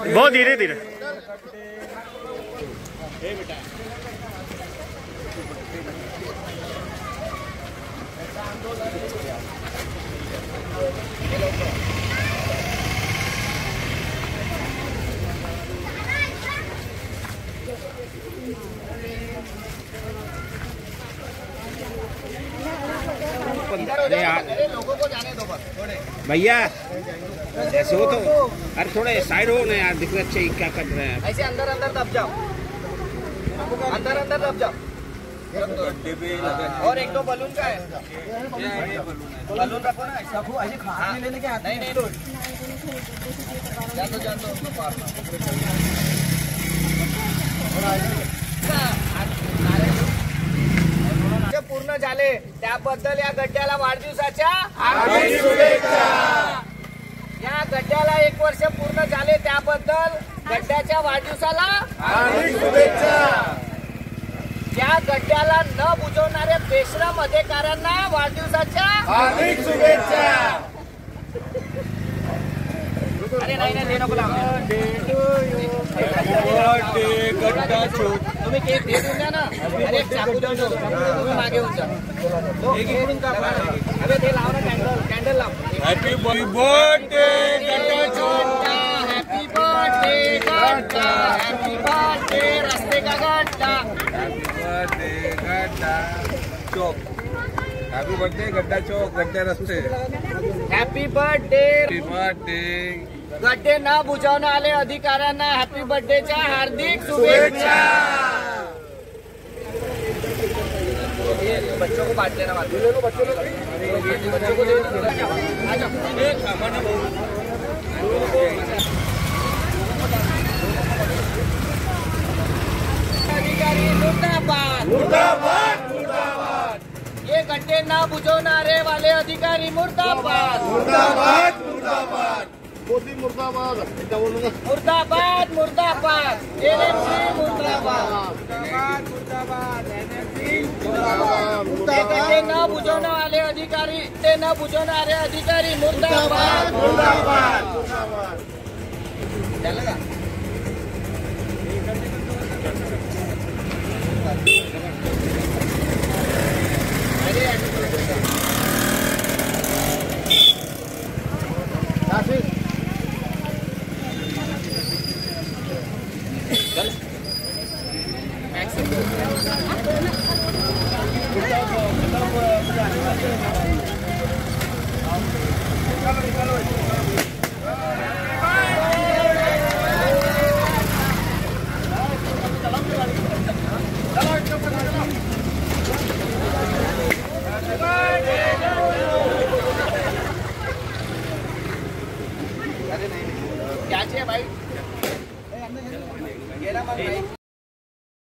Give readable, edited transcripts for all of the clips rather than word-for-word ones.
बहुत धीरे धीरे। लोगों को जाने दो बस भैया, ऐसे हो तो अरे थोड़े साइड हो ना यार, दिख अच्छे क्या कर रहे हैं। ऐसे अंदर अंदर दब जाओ, अंदर अंदर दब जाओ। और एक दो बलून का है, बलून रखो ना, ऐसे खाने लेने के नहीं नहीं जान दो पूर्ण झाले त्याबद्दल या गड्ड्याला वाढदिवसाच्या हार्दिक शुभेच्छा। या गड्ड्याला 1 वर्ष पूर्ण झाले त्याबद्दल गड्ड्याच्या वाढदिवसाला हार्दिक शुभेच्छा। या गड्ड्याला न बुजवणाऱ्या बेशरम अधिकाऱ्यांना वाढदिवसाच्या हार्दिक शुभेच्छा। अरे नाही नाही नको तुम्ही केक दे देऊन द्या ना। अरे चाकू देऊन दो, तुम्ही मागे होऊन जा। अरे ते लाव ना, कॅन्डल लाव। हॅपी बर्थडे गड्डा छोटा, हॅपी बर्थडे गड्डा, हॅपी बर्थडे रस्ते का गड्डा, हॅपी बर्थडे गड्डा चौक, हॅपी बर्थडे गड्डा चौक, गड्डे रस्ते, हॅपी बर्थडे, हॅपी बर्थडे। गड्डे न बुझावने आले अधिकाऱ्यांना हॅपी बर्थडेच्या हार्दिक शुभेच्छा। बच्चों को बांट लेना, बच्चों को दे अधिकारी मुर्दाबाद मुर्दाबाद मुर्दाबाद। ये गड्ढे न बुझावणारे वाले अधिकारी मुर्दाबाद मुर्दाबाद मुर्दाबाद मुर्दाबाद मुर्दाबाद मुर्दाबाद, एनएमसी मुर्दाबाद मुर्दाबाद, एनएमसी मुर्दाबाद। गड्ढे न बुझावने वाले अधिकारी, ते न बुझावणारे अधिकारी मुर्दाबाद मुर्दाबाद मुर्दाबाद।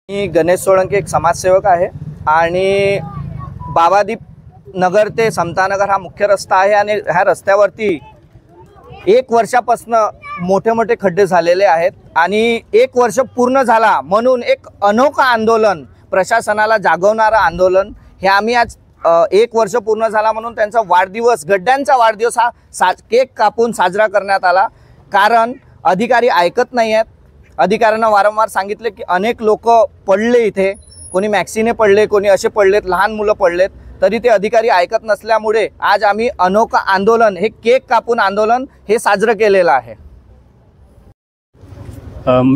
मी गणेश सोळंके एक समाजसेवक आहे आणि बाबादीप नगर ते समतानगर हा मुख्य रस्ता आहे आणि ह्या रस्त्यावरती 1 वर्षापासून मोठे मोठे खड्डे झालेले आहेत आणि 1 वर्ष पूर्ण झाला म्हणून एक अनोखा आंदोलन, प्रशासनाला जागवणारा आंदोलन हे आम्ही आज 1 वर्ष पूर्ण झाला म्हणून त्यांचा वाढदिवस, गड्ड्यांचा वाढदिवस हा केक कापून साजरा करण्यात आला। कारण अधिकारी ऐकत नाही आहेत। अधिकाऱ्यांना वारंवार सांगितले की अनेक लोक पडले, इथे कोणी मॅक्सीने पडले, कोणी असे पडलेत, लहान मुलं पडलेत, तरी ते अधिकारी ऐकत नसल्यामुळे आज आम्ही अनोखा आंदोलन, हे केक कापून आंदोलन हे साजरं केलेलं आहे।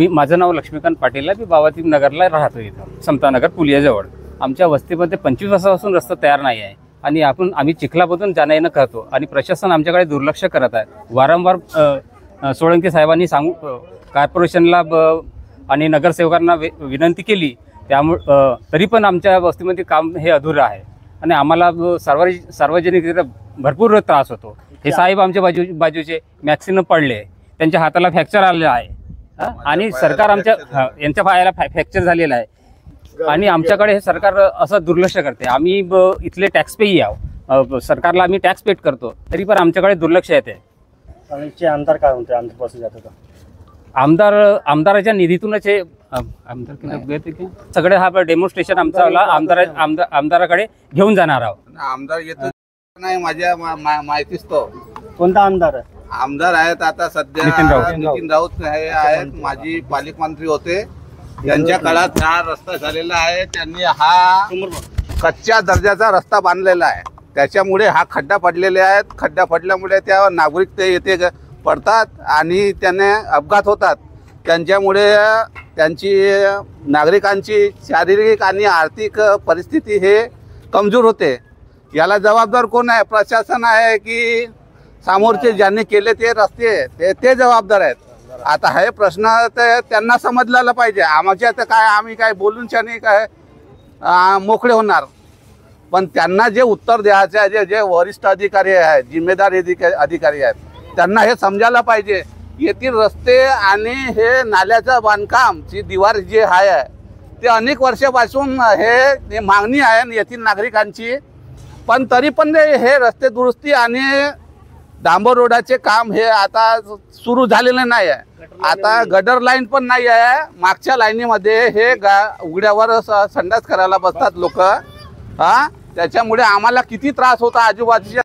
माझं नाव लक्ष्मीकांत पाटील आहे। मी बाबादीप नगरला राहतो, इथं समतानगर पुलियाजवळ। आमच्या वस्तीमध्ये 25 वर्षापासून रस्ता तयार नाही आहे आणि आम्ही चिखलामधून जाणं येणं करतो आणि प्रशासन आमच्याकडे दुर्लक्ष करत आहे। वारंवार सोळंके साहेबांनी कॉर्पोरेशनला आणि नगरसेवकांना विनंती केली, त्यामुळे तरी पण आमच्या वस्तीमध्ये काम हे अधुरं आहे आणि आम्हाला सार्वजनिक भरपूर त्रास होतो। हे साहेब आमच्या बाजूचे मॅक्सीनं पडले, त्यांच्या हाताला फ्रॅक्चर आलेला आहे आणि सरकार यांच्या पायाला फ्रॅक्चर झालेला आहे आणि आमच्याकडे हे सरकार असं दुर्लक्ष करते। आम्ही इथले टॅक्स पेई आहोत, सरकारला आम्ही टॅक्स पेड करतो, तरी पण आमच्याकडे दुर्लक्ष येते। आमदार काय म्हणते, आमदारपासून जात होता? आमदाराच्या निधीतूनच हे आमदार गेले की सगळे हा डेमॉन्स्ट्रेशन आमचा आमदाराकडे घेऊन जाणार आहोत. आमदार येतो नाही माझ्या माहितीच तो कोणता आमदार आहे? आमदार आहेत आता सध्या नितीन राऊत हे आहेत, माजी पालकमंत्री होते. त्यांच्या काळात हा रस्ता झालेला आहे. त्यांनी हा कच्च्या दर्जाचा रस्ता बांधलेला आहे. त्याच्यामुळे हा खड्डा पडलेले आहेत. खड्डा पडल्यामुळे त्या नागरिक ते येथे पडतात आणि त्यांना अपघात होतात. त्यांच्यामुळे त्यांची नागरिकांची शारीरिक आणि आर्थिक परिस्थिती हे कमजोर होते. याला जबाबदार कोण आहे? प्रशासन आहे की समोरचे ज्यांनी केले ते रस्ते ते जबाबदार आहेत. आता हे प्रश्न तर त्यांना समजलेला पाहिजे. आमच्या तर काय आम्ही काय बोलून शाने काय मोकळे होणार, पण त्यांना जे उत्तर द्यायचे आहे, जे वरिष्ठ अधिकारी आहेत, जिम्मेदार अधिकारी आहेत, त्यांना हे समजायला पाहिजे. येथील रस्ते आणि हे नाल्याचं बांधकाम ची दिवार जे आहे ते अनेक वर्षापासून हे मागणी आहे येथील नागरिकांची. पण तरी पण हे रस्ते दुरुस्ती आणि डांबर रोडाचे काम हे आता सुरू झालेले नाही आहे. आता गटर लाईन पण नाही आहे. मागच्या लाईनीमध्ये हे उघड्यावर संडास करायला बसतात लोक. त्याच्यामुळे आम्हाला किती त्रास होता आजूबाजूच्या